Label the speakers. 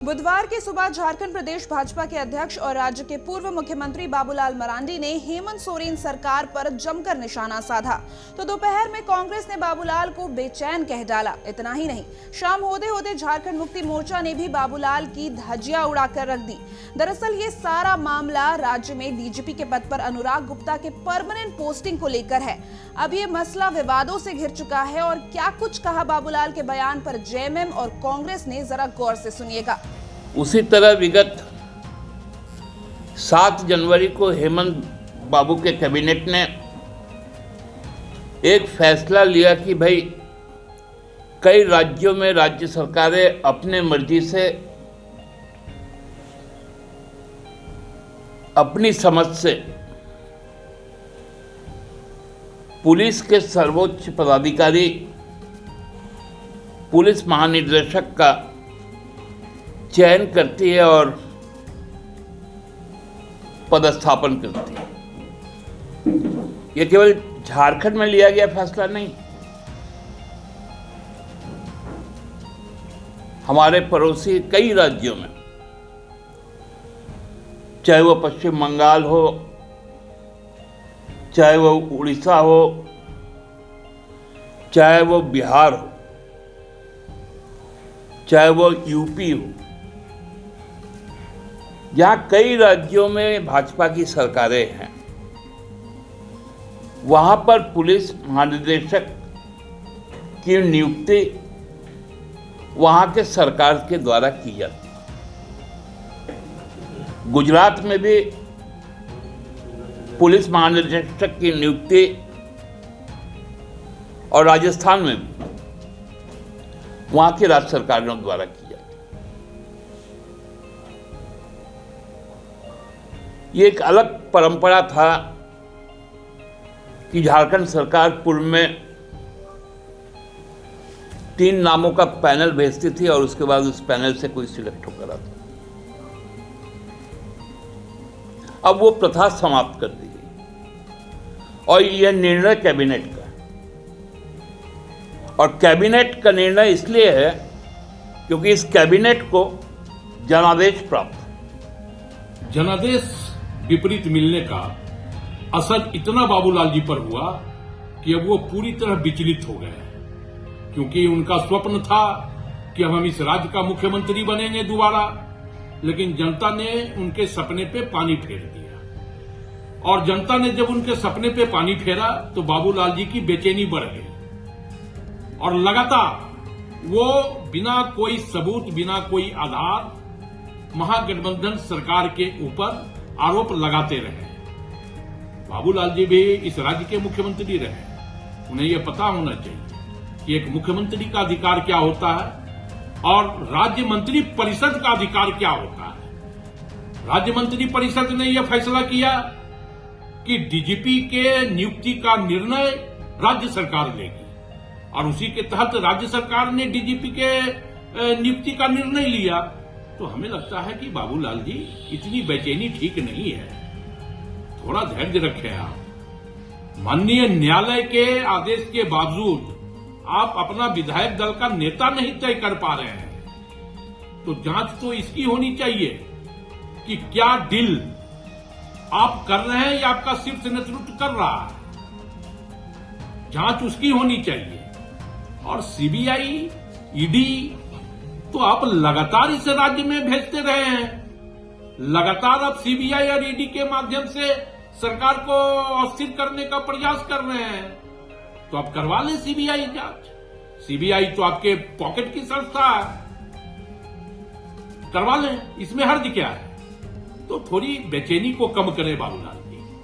Speaker 1: बुधवार की सुबह झारखंड प्रदेश भाजपा के अध्यक्ष और राज्य के पूर्व मुख्यमंत्री बाबूलाल मरांडी ने हेमंत सोरेन सरकार पर जमकर निशाना साधा तो दोपहर में कांग्रेस ने बाबूलाल को बेचैन कह डाला। इतना ही नहीं, शाम होते होते झारखंड मुक्ति मोर्चा ने भी बाबूलाल की धज्जियां उड़ाकर रख दी। दरअसल ये सारा मामला राज्य में डीजीपी के पद पर अनुराग गुप्ता के परमानेंट पोस्टिंग को लेकर है। अब ये मसला विवादों से घिर चुका है और क्या कुछ कहा बाबूलाल के बयान पर जेएमएम और कांग्रेस ने, जरा गौर से सुनिएगा।
Speaker 2: उसी तरह विगत 7 जनवरी को हेमंत बाबू के कैबिनेट ने एक फैसला लिया कि भाई कई राज्यों में राज्य सरकारें अपने मर्जी से अपनी समझ से पुलिस के सर्वोच्च पदाधिकारी पुलिस महानिदेशक का चयन करती है और पदस्थापन करती है। यह केवल झारखंड में लिया गया फैसला नहीं, हमारे पड़ोसी कई राज्यों में, चाहे वो पश्चिम बंगाल हो, चाहे वो उड़ीसा हो, चाहे वो बिहार हो, चाहे वो यूपी हो, जहां कई राज्यों में भाजपा की सरकारें हैं, वहां पर पुलिस महानिदेशक की नियुक्ति वहां के सरकार के द्वारा की जाती है। गुजरात में भी पुलिस महानिदेशक की नियुक्ति और राजस्थान में भी वहां की राज्य सरकारों द्वारा की जाती है। ये एक अलग परंपरा था कि झारखंड सरकार पूर्व में 3 नामों का पैनल भेजती थी और उसके बाद उस पैनल से कोई सिलेक्ट होकर आता। अब वो प्रथा समाप्त कर दी गई और यह निर्णय कैबिनेट का है। और कैबिनेट का निर्णय इसलिए है क्योंकि इस कैबिनेट को जनादेश प्राप्त है।
Speaker 3: जनादेश विपरीत मिलने का असर इतना बाबूलाल जी पर हुआ कि अब वो पूरी तरह विचलित हो गए, क्योंकि उनका स्वप्न था कि अब हम इस राज्य का मुख्यमंत्री बनेंगे दोबारा, लेकिन जनता ने उनके सपने पे पानी फेर दिया। और जनता ने जब उनके सपने पे पानी फेरा तो बाबूलाल जी की बेचैनी बढ़ गई और लगातार वो बिना कोई सबूत, बिना कोई आधार महागठबंधन सरकार के ऊपर आरोप लगाते रहे। बाबूलाल जी भी इस राज्य के मुख्यमंत्री रहे, उन्हें यह पता होना चाहिए कि एक मुख्यमंत्री का अधिकार क्या होता है और राज्य मंत्री परिषद का अधिकार क्या होता है। राज्य मंत्री परिषद ने यह फैसला किया कि डीजीपी के नियुक्ति का निर्णय राज्य सरकार लेगी और उसी के तहत राज्य सरकार ने डीजीपी के नियुक्ति का निर्णय लिया। तो हमें लगता है कि बाबूलाल जी इतनी बेचैनी ठीक नहीं है, थोड़ा धैर्य रखें आप। माननीय न्यायालय के आदेश के बावजूद आप अपना विधायक दल का नेता नहीं तय कर पा रहे हैं, तो जांच तो इसकी होनी चाहिए कि क्या डील आप कर रहे हैं या आपका शीर्ष नेतृत्व कर रहा है। जांच उसकी होनी चाहिए। और सीबीआई, ईडी तो आप लगातार इस राज्य में भेजते रहे हैं, लगातार आप सीबीआई और ईडी के माध्यम से सरकार को अस्थिर करने का प्रयास कर रहे हैं। तो आप करवा लें सीबीआई जांच। सीबीआई तो आपके पॉकेट की संस्था है, करवा लें, इसमें हर्ज क्या है। तो थोड़ी बेचैनी को कम करें बाबूलाल।